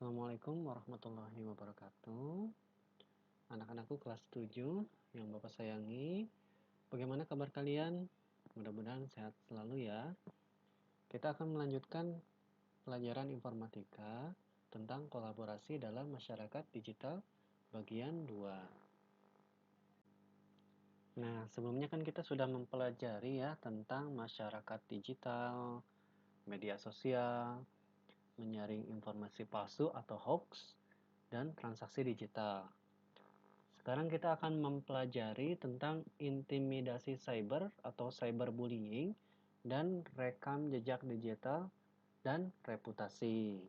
Assalamualaikum warahmatullahi wabarakatuh. Anak-anakku kelas 7 yang Bapak sayangi. Bagaimana kabar kalian? Mudah-mudahan sehat selalu ya. Kita akan melanjutkan pelajaran informatika tentang kolaborasi dalam masyarakat digital bagian 2. Nah, sebelumnya kan kita sudah mempelajari ya tentang masyarakat digital, media sosial, menyaring informasi palsu atau hoax, dan transaksi digital. Sekarang kita akan mempelajari tentang intimidasi cyber atau cyberbullying dan rekam jejak digital dan reputasi.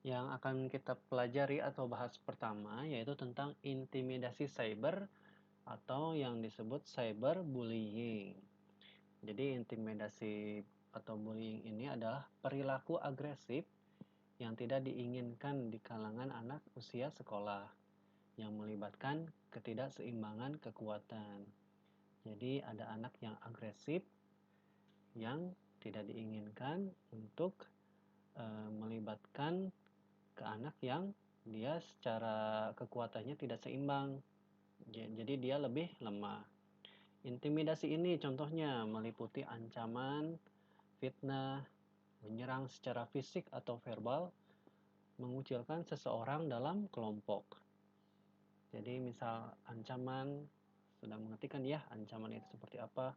Yang akan kita pelajari atau bahas pertama yaitu tentang intimidasi cyber atau yang disebut cyberbullying. Jadi intimidasi atau bullying ini adalah perilaku agresif yang tidak diinginkan di kalangan anak usia sekolah, yang melibatkan ketidakseimbangan kekuatan. Jadi ada anak yang agresif yang tidak diinginkan untuk melibatkan ke anak yang dia secara kekuatannya tidak seimbang. Jadi dia lebih lemah. Intimidasi ini contohnya meliputi ancaman, fitnah, menyerang secara fisik atau verbal, mengucilkan seseorang dalam kelompok. Jadi misal ancaman, sudah mengerti kan ya ancaman itu seperti apa.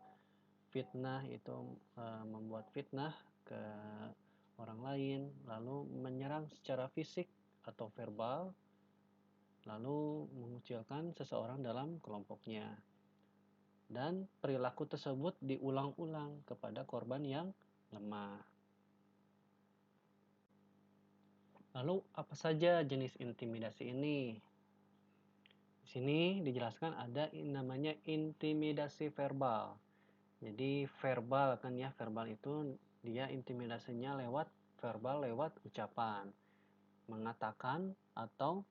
Fitnah itu membuat fitnah ke orang lain, lalu menyerang secara fisik atau verbal, lalu mengucilkan seseorang dalam kelompoknya. Dan perilaku tersebut diulang-ulang kepada korban yang lemah. Lalu apa saja jenis intimidasi ini? Di sini dijelaskan ada namanya intimidasi verbal. Jadi verbal kan ya, verbal itu dia intimidasinya lewat verbal, lewat ucapan, mengatakan atau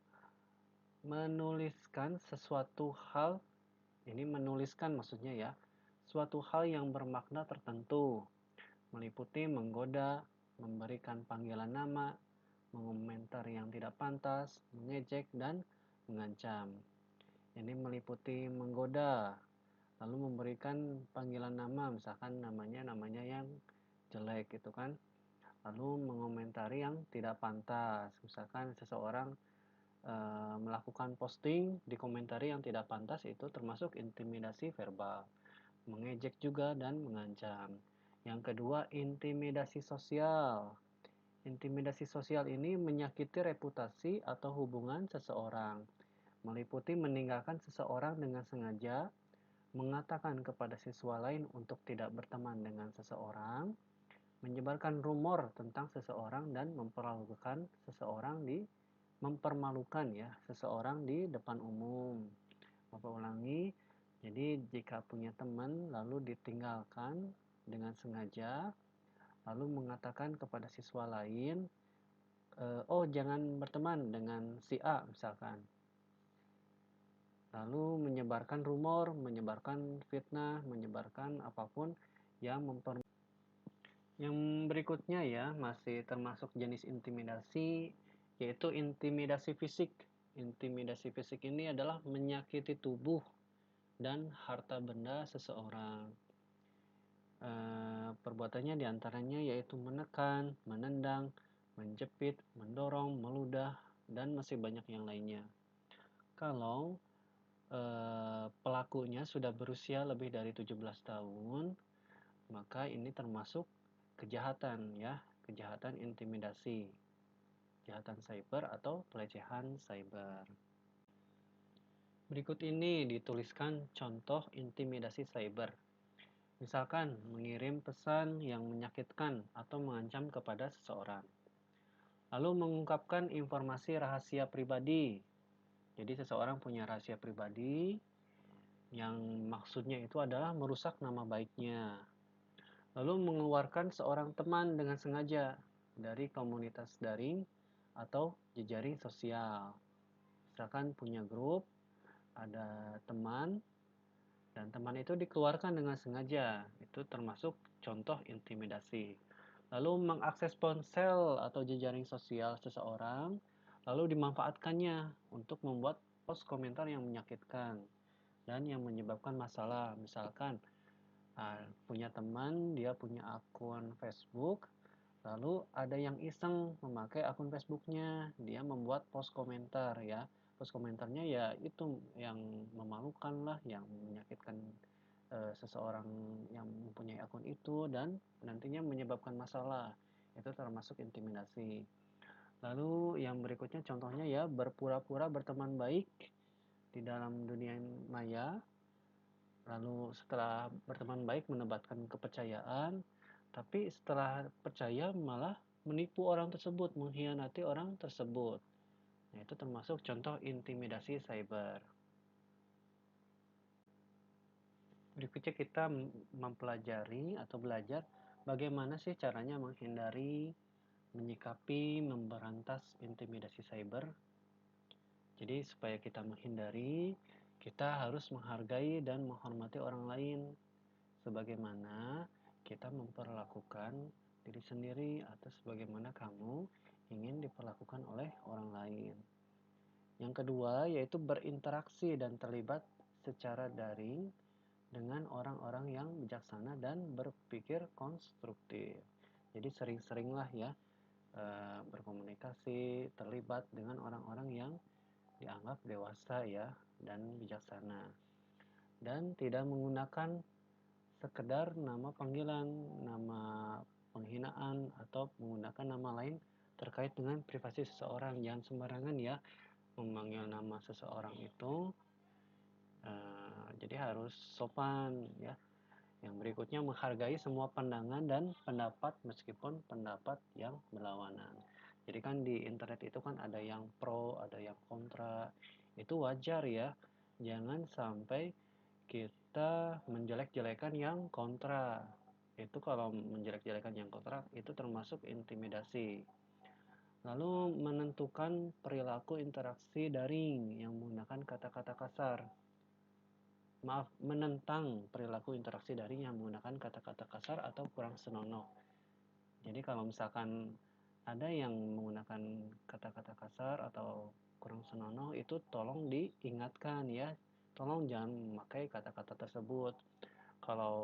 menuliskan sesuatu hal. Ini menuliskan maksudnya ya, suatu hal yang bermakna tertentu, meliputi menggoda, memberikan panggilan nama, mengomentar yang tidak pantas, mengejek, dan mengancam. Ini meliputi menggoda, lalu memberikan panggilan nama, misalkan namanya yang jelek gitu kan, lalu mengomentari yang tidak pantas, misalkan seseorang melakukan posting di komentari yang tidak pantas, itu termasuk intimidasi verbal, mengejek juga dan mengancam. Yang kedua, intimidasi sosial. Intimidasi sosial ini menyakiti reputasi atau hubungan seseorang, meliputi meninggalkan seseorang dengan sengaja, mengatakan kepada siswa lain untuk tidak berteman dengan seseorang, menyebarkan rumor tentang seseorang, dan mempermalukan ya seseorang di depan umum. Bapak ulangi, jadi jika punya teman lalu ditinggalkan dengan sengaja, lalu mengatakan kepada siswa lain, oh jangan berteman dengan si A misalkan. Lalu menyebarkan rumor, menyebarkan fitnah, menyebarkan apapun yang Yang berikutnya ya, masih termasuk jenis intimidasi, yaitu intimidasi fisik. Intimidasi fisik ini adalah menyakiti tubuh dan harta benda seseorang. Perbuatannya diantaranya yaitu menekan, menendang, menjepit, mendorong, meludah, dan masih banyak yang lainnya. Kalau pelakunya sudah berusia lebih dari 17 tahun, maka ini termasuk kejahatan ya, kejahatan intimidasi, kejahatan cyber atau pelecehan cyber. Berikut ini dituliskan contoh intimidasi cyber. Misalkan mengirim pesan yang menyakitkan atau mengancam kepada seseorang. Lalu mengungkapkan informasi rahasia pribadi. Jadi seseorang punya rahasia pribadi yang maksudnya itu adalah merusak nama baiknya. Lalu mengeluarkan seorang teman dengan sengaja dari komunitas daring atau jejaring sosial. Misalkan punya grup, ada teman, dan teman itu dikeluarkan dengan sengaja. Itu termasuk contoh intimidasi. lalu mengakses ponsel atau jejaring sosial seseorang, lalu dimanfaatkannya untuk membuat post komentar yang menyakitkan dan yang menyebabkan masalah. Misalkan punya teman, dia punya akun Facebook, lalu ada yang iseng memakai akun Facebooknya, dia membuat post komentar ya. Post komentarnya ya itu yang memalukan lah, yang menyakitkan seseorang yang mempunyai akun itu dan nantinya menyebabkan masalah. Itu termasuk intimidasi. Lalu yang berikutnya contohnya ya berpura-pura berteman baik di dalam dunia maya. Lalu setelah berteman baik menebatkan kepercayaan, tapi setelah percaya malah menipu orang tersebut, mengkhianati orang tersebut. Nah, itu termasuk contoh intimidasi cyber. Berikutnya kita mempelajari atau belajar bagaimana sih caranya menghindari, menyikapi, memberantas intimidasi cyber. Jadi supaya kita menghindari, kita harus menghargai dan menghormati orang lain sebagaimana kita memperlakukan diri sendiri atau sebagaimana kamu ingin diperlakukan oleh orang lain. Yang kedua yaitu berinteraksi dan terlibat secara daring dengan orang-orang yang bijaksana dan berpikir konstruktif. Jadi sering-seringlah ya berkomunikasi, terlibat dengan orang-orang yang dianggap dewasa ya dan bijaksana. Dan tidak menggunakan sekedar nama panggilan, nama penghinaan, atau menggunakan nama lain terkait dengan privasi seseorang. Jangan sembarangan ya memanggil nama seseorang itu. Jadi harus sopan ya. Yang berikutnya menghargai semua pandangan dan pendapat meskipun pendapat yang berlawanan. Jadi kan di internet itu kan ada yang pro, ada yang kontra. Itu wajar ya. Jangan sampai kita menjelek-jelekan yang kontra. Itu kalau menjelek-jelekan yang kontra itu termasuk intimidasi. Lalu menentukan perilaku interaksi daring yang menggunakan kata-kata kasar. Maaf, menentang perilaku interaksi daring yang menggunakan kata-kata kasar atau kurang senonoh. Jadi kalau misalkan ada yang menggunakan kata-kata kasar atau kurang senonoh itu tolong diingatkan ya. Tolong jangan memakai kata-kata tersebut. Kalau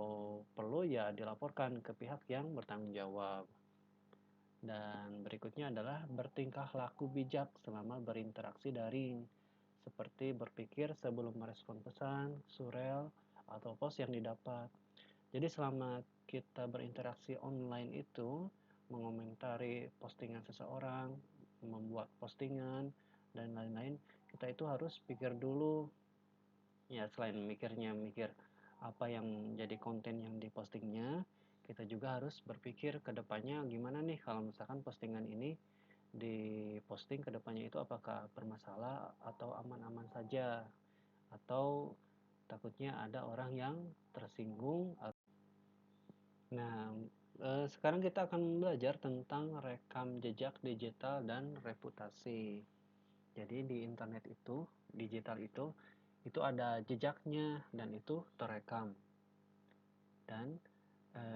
perlu ya dilaporkan ke pihak yang bertanggung jawab. Dan berikutnya adalah bertingkah laku bijak selama berinteraksi daring, seperti berpikir sebelum merespon pesan, surel, atau post yang didapat. Jadi selama kita berinteraksi online itu, mengomentari postingan seseorang, membuat postingan, dan lain-lain, kita itu harus pikir dulu. Ya selain mikir apa yang jadi konten yang dipostingnya, kita juga harus berpikir ke depannya gimana nih kalau misalkan postingan ini diposting ke depannya itu apakah bermasalah atau aman-aman saja atau takutnya ada orang yang tersinggung. Nah, sekarang kita akan belajar tentang rekam jejak digital dan reputasi. Jadi di internet itu, digital itu ada jejaknya dan itu terekam. Dan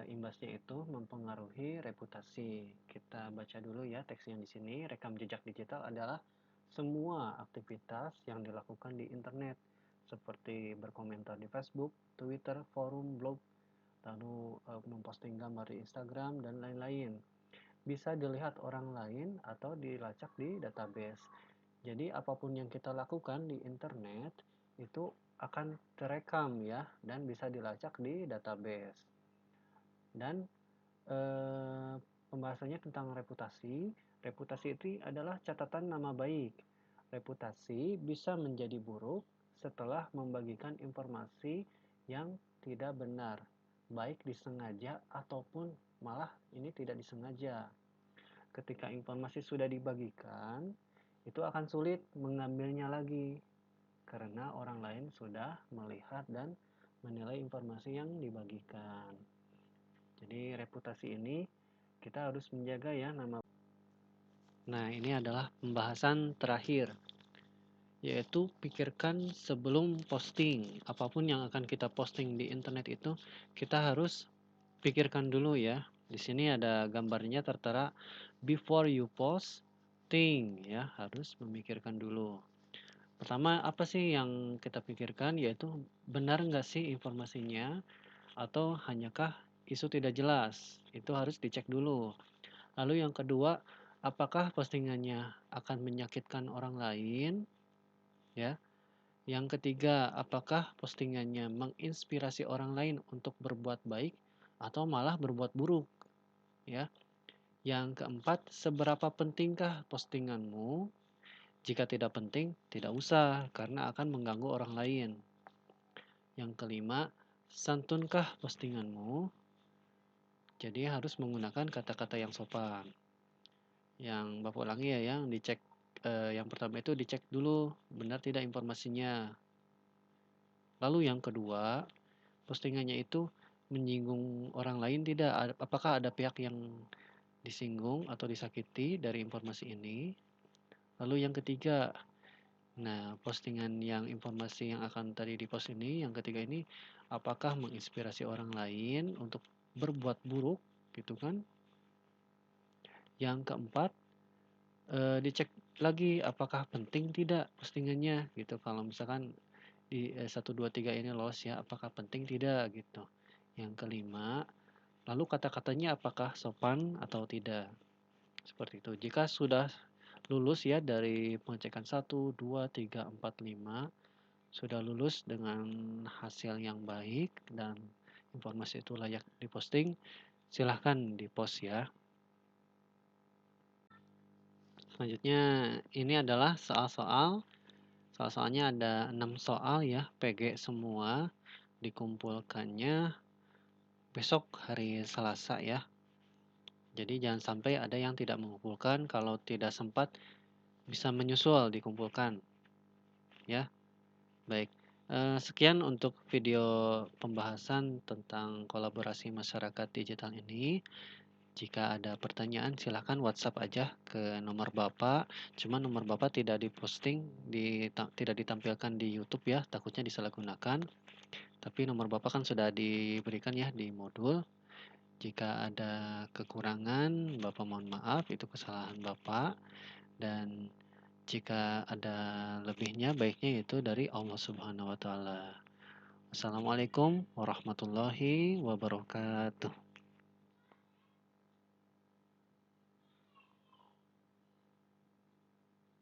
imbasnya itu mempengaruhi reputasi. Kita baca dulu ya teksnya di sini. Rekam jejak digital adalah semua aktivitas yang dilakukan di internet seperti berkomentar di Facebook, Twitter, forum, blog, lalu memposting gambar di Instagram dan lain-lain. Bisa dilihat orang lain atau dilacak di database. Jadi apapun yang kita lakukan di internet itu akan terekam ya dan bisa dilacak di database. Dan pembahasannya tentang reputasi. Reputasi itu adalah catatan nama baik. Reputasi bisa menjadi buruk setelah membagikan informasi yang tidak benar, baik disengaja ataupun malah ini tidak disengaja. Ketika informasi sudah dibagikan, itu akan sulit mengambilnya lagi karena orang lain sudah melihat dan menilai informasi yang dibagikan. Jadi reputasi ini kita harus menjaga ya nama. Nah, ini adalah pembahasan terakhir, yaitu pikirkan sebelum posting. Apapun yang akan kita posting di internet itu, kita harus pikirkan dulu ya. Di sini ada gambarnya tertera before you post, think ya, harus memikirkan dulu. Pertama, apa sih yang kita pikirkan? Yaitu benar nggak sih informasinya atau hanyakah isu tidak jelas? Itu harus dicek dulu. Lalu yang kedua, apakah postingannya akan menyakitkan orang lain? Ya. Yang ketiga, apakah postingannya menginspirasi orang lain untuk berbuat baik atau malah berbuat buruk? Ya. Yang keempat, seberapa pentingkah postinganmu? Jika tidak penting, tidak usah karena akan mengganggu orang lain. Yang kelima, santunkah postinganmu? Jadi harus menggunakan kata-kata yang sopan. Yang Bapak ulangi ya, yang dicek yang pertama itu dicek dulu benar tidak informasinya. Lalu yang kedua, postingannya itu menyinggung orang lain tidak? Apakah ada pihak yang disinggung atau disakiti dari informasi ini? Lalu yang ketiga, nah postingan yang informasi yang akan tadi di-post ini, yang ketiga ini, apakah menginspirasi orang lain untuk berbuat buruk gitu kan? Yang keempat, dicek lagi apakah penting tidak postingannya gitu. Kalau misalkan di 1, 2, 3 ini lolos ya, apakah penting tidak gitu. Yang kelima, lalu kata-katanya apakah sopan atau tidak. Seperti itu. Jika sudah lulus ya dari pengecekan 1, 2, 3, 4, 5, sudah lulus dengan hasil yang baik dan informasi itu layak diposting, silahkan dipost ya. Selanjutnya ini adalah soal-soal. Soal-soalnya ada 6 soal ya, PG semua. Dikumpulkannya besok hari Selasa ya. Jadi jangan sampai ada yang tidak mengumpulkan, kalau tidak sempat bisa menyusul dikumpulkan ya. Baik, sekian untuk video pembahasan tentang kolaborasi masyarakat digital ini. Jika ada pertanyaan silahkan WhatsApp aja ke nomor Bapak, cuma nomor Bapak tidak diposting, tidak ditampilkan di YouTube ya, takutnya disalahgunakan. Tapi nomor Bapak kan sudah diberikan ya di modul. Jika ada kekurangan, Bapak mohon maaf, itu kesalahan Bapak. Dan jika ada lebihnya, baiknya itu dari Allah Subhanahu wa Ta'ala. Assalamualaikum warahmatullahi wabarakatuh.